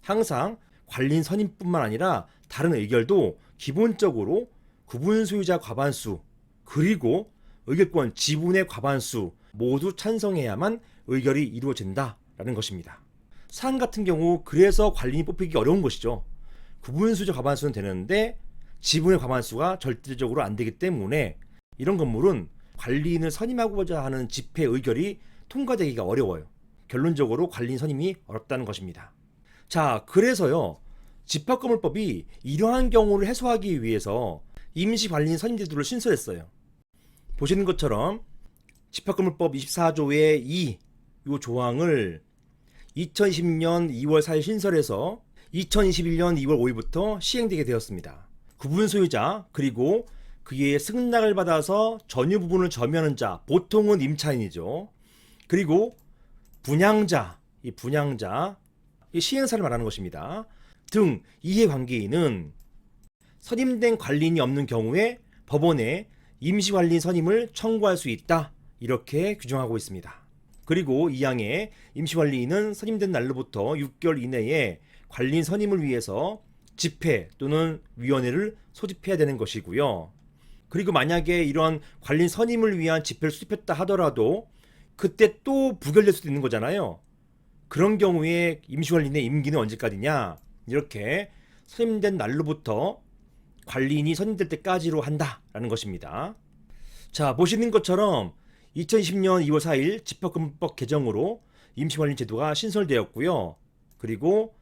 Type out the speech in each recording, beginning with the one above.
항상 관리인 선임뿐만 아니라 다른 의결도 기본적으로 구분 소유자 과반수 그리고 의결권 지분의 과반수 모두 찬성해야만 의결이 이루어진다라는 것입니다. 사안 같은 경우 그래서 관리인이 뽑히기 어려운 것이죠. 구분 소유자 과반수는 되는데 지분의 과반수가 절대적으로 안 되기 때문에 이런 건물은 관리인을 선임하고자 하는 집회 의결이 통과되기가 어려워요. 결론적으로 관리인 선임이 어렵다는 것입니다. 자, 그래서요. 집합건물법이 이러한 경우를 해소하기 위해서 임시관리인 선임 제도를 신설했어요. 보시는 것처럼 집합건물법 24조의 2 이 조항을 2020년 2월 4일 신설해서 2021년 2월 5일부터 시행되게 되었습니다. 구분 소유자 그리고 그의 승낙을 받아서 전유 부분을 점유하는 자, 보통은 임차인이죠. 그리고 분양자, 이 분양자, 이 시행사를 말하는 것입니다. 등 이해관계인은 선임된 관리인이 없는 경우에 법원에 임시관리인 선임을 청구할 수 있다. 이렇게 규정하고 있습니다. 그리고 이 항에 임시관리인은 선임된 날로부터 6개월 이내에 관리인 선임을 위해서 집회 또는 위원회를 소집해야 되는 것이고요. 그리고 만약에 이런 관리인 선임을 위한 집회를 소집했다 하더라도 그때 또 부결될 수도 있는 거잖아요. 그런 경우에 임시관리인의 임기는 언제까지냐? 이렇게 선임된 날로부터 관리인이 선임될 때까지로 한다라는 것입니다. 자, 보시는 것처럼 2020년 2월 4일 집합건물법 개정으로 임시관리인 제도가 신설되었고요. 그리고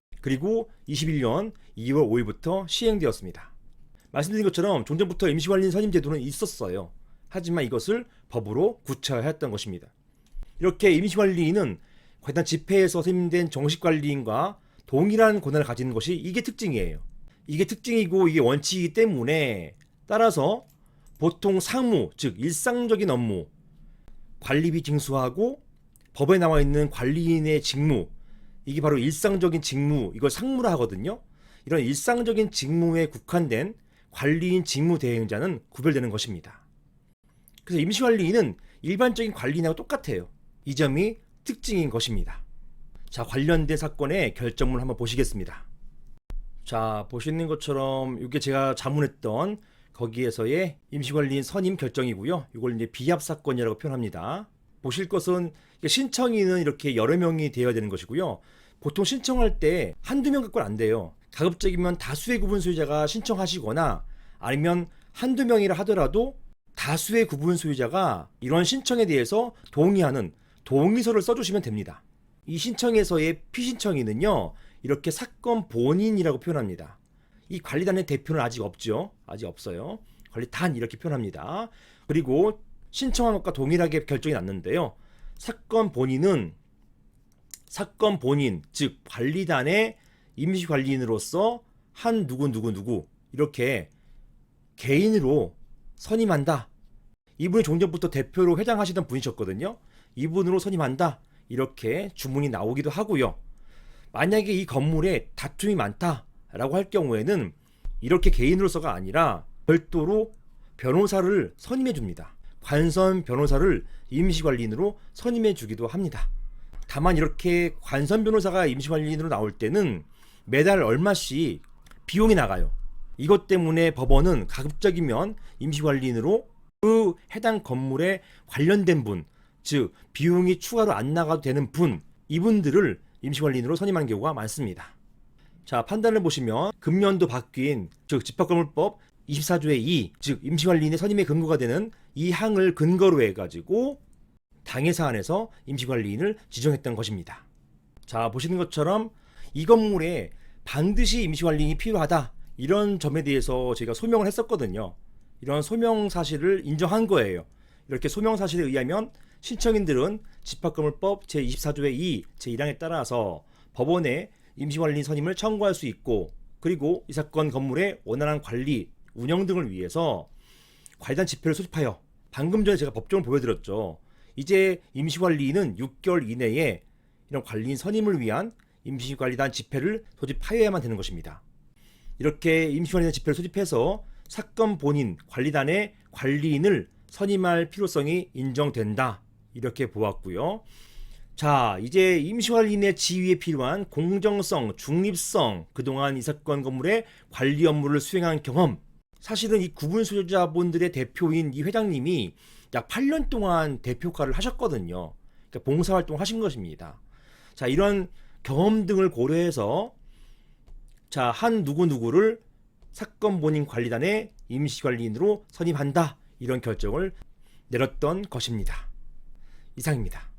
21년 2월 5일부터 시행되었습니다. 말씀드린 것처럼 종전부터 임시관리인 선임 제도는 있었어요. 하지만 이것을 법으로 구체화했던 것입니다. 이렇게 임시관리인은 관련 집회에서 선임된 정식관리인과 동일한 권한을 가지는 것이 이게 특징이에요. 이게 특징이고 이게 원칙이기 때문에 따라서 보통 상무, 즉 일상적인 업무, 관리비 징수하고 법에 나와 있는 관리인의 직무, 이게 바로 일상적인 직무, 이걸 상무라 하거든요. 이런 일상적인 직무에 국한된 관리인 직무 대행자는 구별되는 것입니다. 그래서 임시관리인은 일반적인 관리인하고 똑같아요. 이 점이 특징인 것입니다. 자, 관련된 사건의 결정문을 한번 보시겠습니다. 자, 보시는 것처럼 이게 제가 자문했던 거기에서의 임시관리인 선임 결정이고요. 이걸 이제 비합 사건이라고 표현합니다. 보실 것은 신청인은 이렇게 여러 명이 되어야 되는 것이고요. 보통 신청할 때 한두 명 갖고는 안 돼요. 가급적이면 다수의 구분 소유자가 신청하시거나 아니면 한두 명이라 하더라도 다수의 구분 소유자가 이런 신청에 대해서 동의하는 동의서를 써주시면 됩니다. 이 신청에서의 피신청인은요, 이렇게 사건 본인이라고 표현합니다. 이 관리단의 대표는 아직 없죠. 아직 없어요. 관리단 이렇게 표현합니다. 그리고 신청한 것과 동일하게 결정이 났는데요. 사건 본인은 사건 본인, 즉 관리단의 임시관리인으로서 한 누구 이렇게 개인으로 선임한다. 이분이 종전부터 대표로 회장하시던 분이셨거든요. 이분으로 선임한다. 이렇게 주문이 나오기도 하고요. 만약에 이 건물에 다툼이 많다라고 할 경우에는 이렇게 개인으로서가 아니라 별도로 변호사를 선임해 줍니다. 관선 변호사를 임시관리인으로 선임해 주기도 합니다. 다만 이렇게 관선 변호사가 임시관리인으로 나올 때는 매달 얼마씩 비용이 나가요. 이것 때문에 법원은 가급적이면 임시관리인으로 그 해당 건물에 관련된 분, 즉 비용이 추가로 안 나가도 되는 분, 이분들을 임시관리인으로 선임하는 경우가 많습니다. 자, 판단을 보시면 금년도 바뀐 즉 집합건물법 24조의 2, 즉 임시관리인의 선임의 근거가 되는 이 항을 근거로 해가지고 당해 사안에서 임시관리인을 지정했던 것입니다. 자, 보시는 것처럼 이 건물에 반드시 임시관리인이 필요하다, 이런 점에 대해서 제가 소명을 했었거든요. 이런 소명 사실을 인정한 거예요. 이렇게 소명 사실에 의하면 신청인들은 집합건물법 제24조의 2, 제1항에 따라서 법원에 임시관리인 선임을 청구할 수 있고, 그리고 이 사건 건물의 원활한 관리, 운영 등을 위해서 관리단 집회를 소집하여, 방금 전에 제가 법정을 보여드렸죠. 이제 임시관리인은 6개월 이내에 이런 관리인 선임을 위한 임시관리단 집회를 소집하여야만 되는 것입니다. 이렇게 임시관리단 집회를 소집해서 사건 본인, 관리단의 관리인을 선임할 필요성이 인정된다, 이렇게 보았고요. 자, 이제 임시관리인의 지위에 필요한 공정성, 중립성, 그동안 이 사건 건물의 관리 업무를 수행한 경험. 사실은 이 구분 소유자분들의 대표인 이 회장님이 약 8년 동안 대표 역할을 하셨거든요. 그러니까 봉사활동 하신 것입니다. 자, 이런 경험 등을 고려해서 자, 한 누구누구를 사건 본인 관리단의 임시관리인으로 선임한다. 이런 결정을 내렸던 것입니다. 이상입니다.